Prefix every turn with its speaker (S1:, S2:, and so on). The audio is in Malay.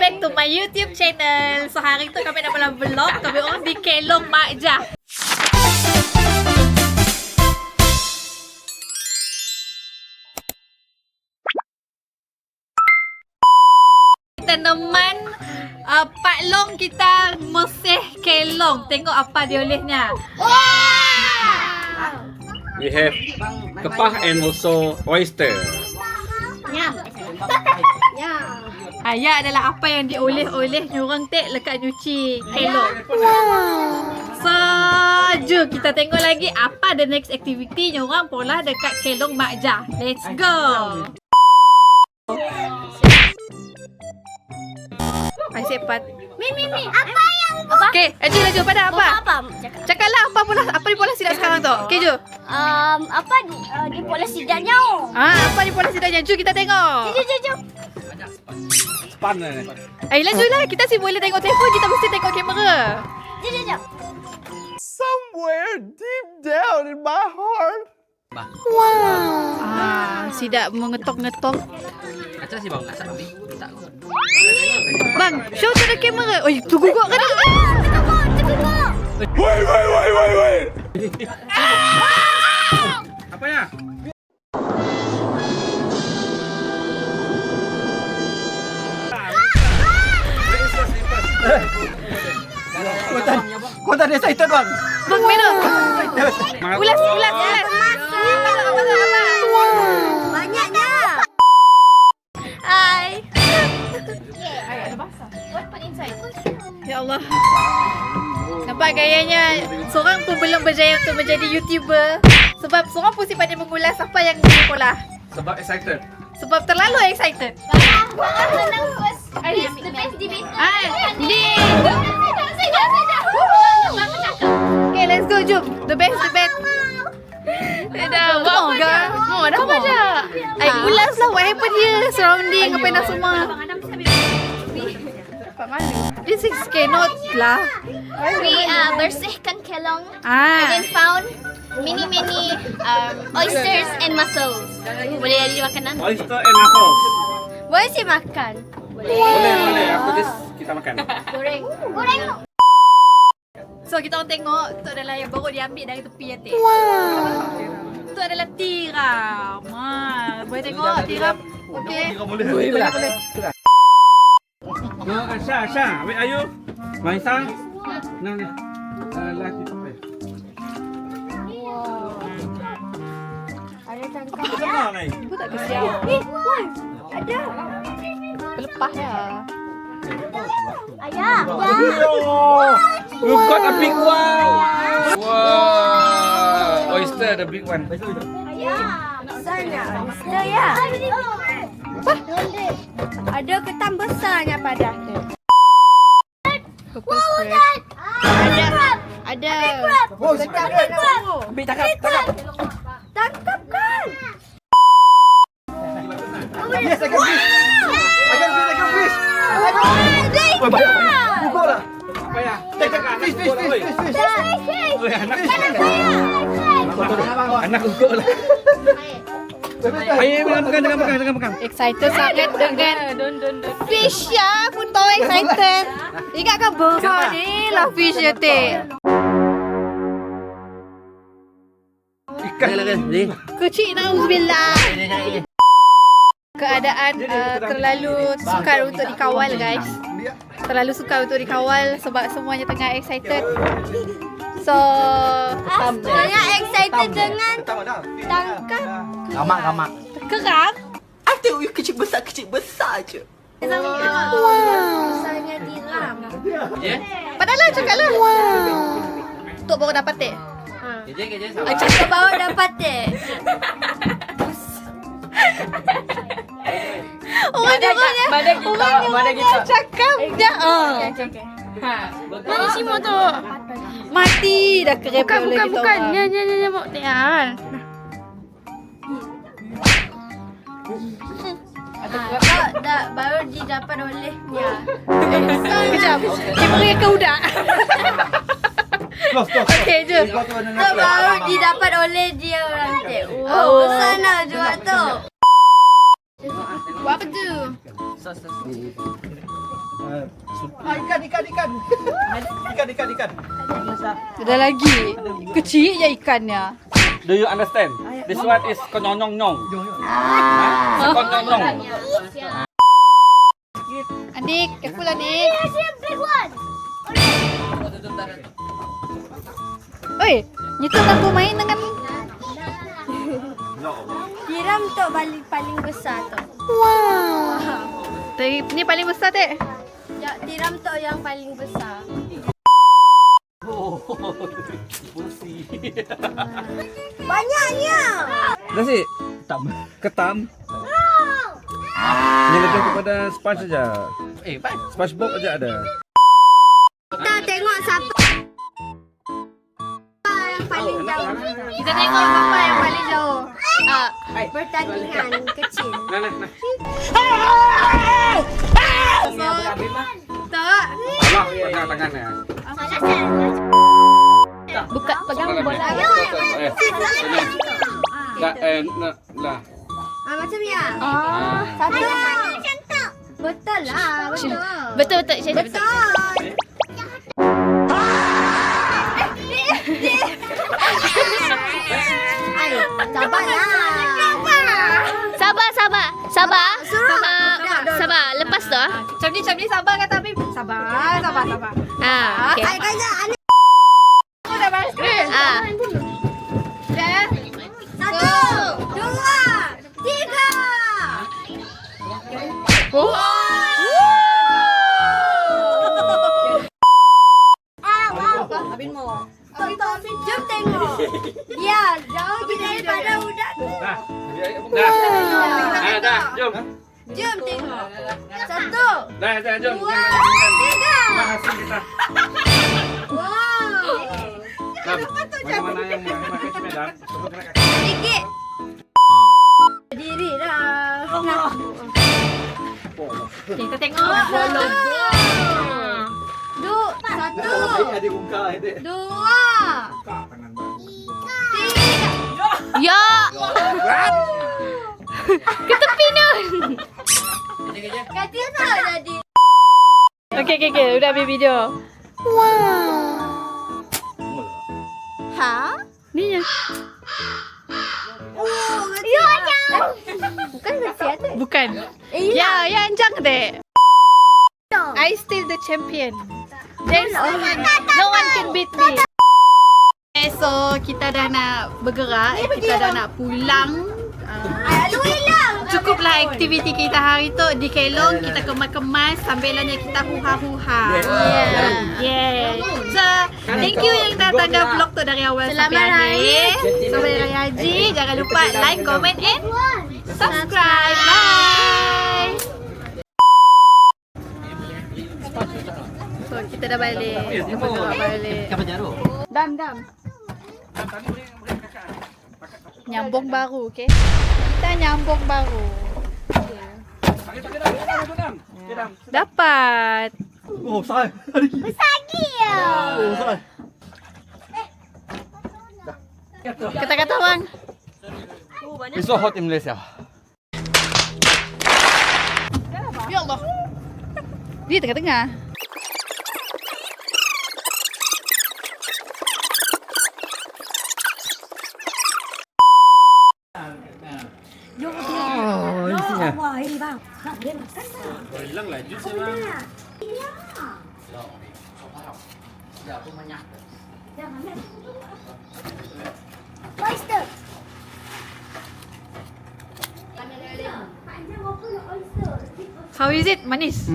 S1: back to my YouTube channel. So hari tu kami nak dalam vlog. Kami orang di Kelong Mak Jah. Tanaman Pak Long kita mesih Kelong. Tengok apa dia olehnya.
S2: We have kepah and also oyster.
S1: Ayah adalah apa yang dioleh-oleh nyurang tek lekat nyuci Kelong. So, jom kita tengok lagi apa the next activity nyurang pola dekat Kelong Mak Jah. Let's go. Ai sepat.
S3: Mi, apa yang apa?
S1: Okey, laju pada apa?
S3: Apa?
S1: Cakaplah apa di pola sidak sekarang tu. Okey, jom.
S3: Apa di pola sidaknya?
S1: Apa di pola sidaknya? Jom kita tengok.
S3: Jom.
S2: Span lah.
S1: Lajulah. Kita sih boleh tengok telefon, kita mesti tengok kamera.
S3: Jom.
S4: Somewhere deep down in my heart.
S1: Sidak mengetok-ngetok.
S2: Acah sih bang, acah ambil. Tak.
S1: Bang, show to the camera. Oi, tunggu kok kan.
S4: Wait.
S2: Apa ya?
S4: Kau tak ada excited bang?
S1: Bang, mana? Ulas.
S3: Banyaknya. Hai.
S1: Ya Allah. Nampak gayanya seorang pun belum berjaya untuk menjadi YouTuber. Sebab seorang pun si pandai mengulas apa yang dia pola.
S2: Sebab excited.
S1: Sebab terlalu excited.
S3: The best debate.
S1: Ni. Okay, let's go, jom. The best debate. Dah, buat apa dah? Dah apa dah? Ulas lah what happened here, surrounding apa nak semua. This is cannot lah.
S3: We bersihkan kelong and then found many oysters and mussels. Boleh jadi makanan?
S2: Oyster and mussels.
S3: Boleh sih makan.
S2: Boleh. After this kita makan.
S3: Goreng.
S1: So kita orang tengok tu adalah yang baru diambil dari tepi ya teh. Tu adalah tiram. Boleh tengok tiram. Okey. Boleh.
S2: No, Asha, where are you? Maisa? No. Lagi apa?
S3: Ada tangkap.
S2: Kenapa ni?
S1: Ibu tak kesian.
S3: Ada.
S1: Pelepah ya.
S3: Ayah.
S2: We've got a big one. Wow. Oyster, the big one.
S3: Ayah. Besarnya. Besar ya. Ada ketan besarnya pada. Ada. Ketan besar. Tangkap kan.
S4: Yes, I can fish. Buka lah.
S2: Apa ya?
S4: Fish.
S2: Anak guguk lah. Ayo, jangan makan.
S1: Excited sangat dengan fish ya. Pun tahu excited. Ingatkan besar ni lah fish ya teh.
S2: Ikan lah kan.
S1: Kecil nauzubillah. Keadaan terlalu sukar untuk dikawal guys. Terlalu sukar untuk dikawal sebab semuanya tengah excited. So,
S3: Semuanya excited dengan tangkap.
S4: Gamak.
S1: kerang.
S4: I tengok you kecil besar je.
S3: Besarnya tiram.
S1: Padahal cakaplah. Tok baru dapat teh.
S3: Cakap bawa dapat deh.
S1: Orang cakap dah.
S3: Mana Simo tu?
S1: Mati dah kerep.
S3: Bukan. Ni mau tian. Baru didapat olehnya.
S1: Kejap. Kamera kau dah. Okey, jom.
S3: Baru didapat oleh dia orang tu. Wow, besar nak jual tu.
S1: Buat apa tu? Ada lagi. Kecil je ikannya.
S2: Do you understand? This one is konyong-nyong. Konyong-nyong.
S1: Anik, careful Anik.
S3: Big one.
S1: Oi, itu aku main dengan
S3: Tiram tu paling besar tu.
S1: Ni paling besar dek.
S3: Ya, tiram tu yang paling besar. Banyaknya.
S2: Nasi ketam. Ini lebih kepada sponge saja. SpongeBob aja ada.
S3: Kita tengok siapa yang paling jauh.
S1: Kita tengok siapa yang paling jauh.
S3: Pertandingan kecil.
S2: Nah.
S1: Tak.
S2: Allah, pegang tangannya.
S1: Buka pegang bola.
S2: Lah.
S3: Macam ya. Satu. Betul lah.
S1: Betul.
S3: Betul. Ayo, sabar. Lepas tu.
S1: Macam ni sabar kata Habib. Sabar.
S3: Okey.
S1: Dah balas screen. Dah.
S3: 1, 2, 3.
S1: Habib mau.
S3: Jom tengok. Ya, jauh daripada udang.
S2: Dah, jom.
S3: Jom tengok. 1,
S2: Dah, jom.
S3: 2, 3.
S2: Hasil kita.
S3: Wow.
S2: Mana yang makan sepeda? Coba kena kaki.
S3: Sedikit. Diri dah.
S1: Kita tengok.
S3: Satu.
S4: Ada muka ini.
S3: 2, 3.
S1: Ya. Ke tepi nun.
S3: Kata tak jadi.
S1: Okey. Udah ambil video.
S3: Ha?
S1: Ni ya.
S3: Oh, ya. Bukan kesian tu.
S1: Bukan. Ya, anjang dek. I still the champion. There's no one can beat me. Okay, so kita dah nak bergerak, kita dah nak pulang.
S3: Lu hilang.
S1: Cukuplah aktiviti kita hari tu di Kelong. Kita kemas-kemas sambilannya kita huha-huha. Yeah. So, thank you yang dah tangga vlog tu dari awal sampai akhir. Sampai Raya Haji. Jangan lupa like, comment and subscribe. Bye. So, kita dah balik. Kita bergerak balik. Dam. Nyambung baru, okey? Kita nyambung baru. Dapat.
S4: Oh, sai.
S3: Besagi ya.
S4: Oh, sai.
S1: Kata-kata bang.
S2: It's so hot in Malaysia.
S1: Ya Allah. Dia tengah-tengah.
S2: Oh, isinya.
S3: Wah, ini bang.
S2: Hilang lah jus bang.
S3: Oyster.
S1: How is it? Manis?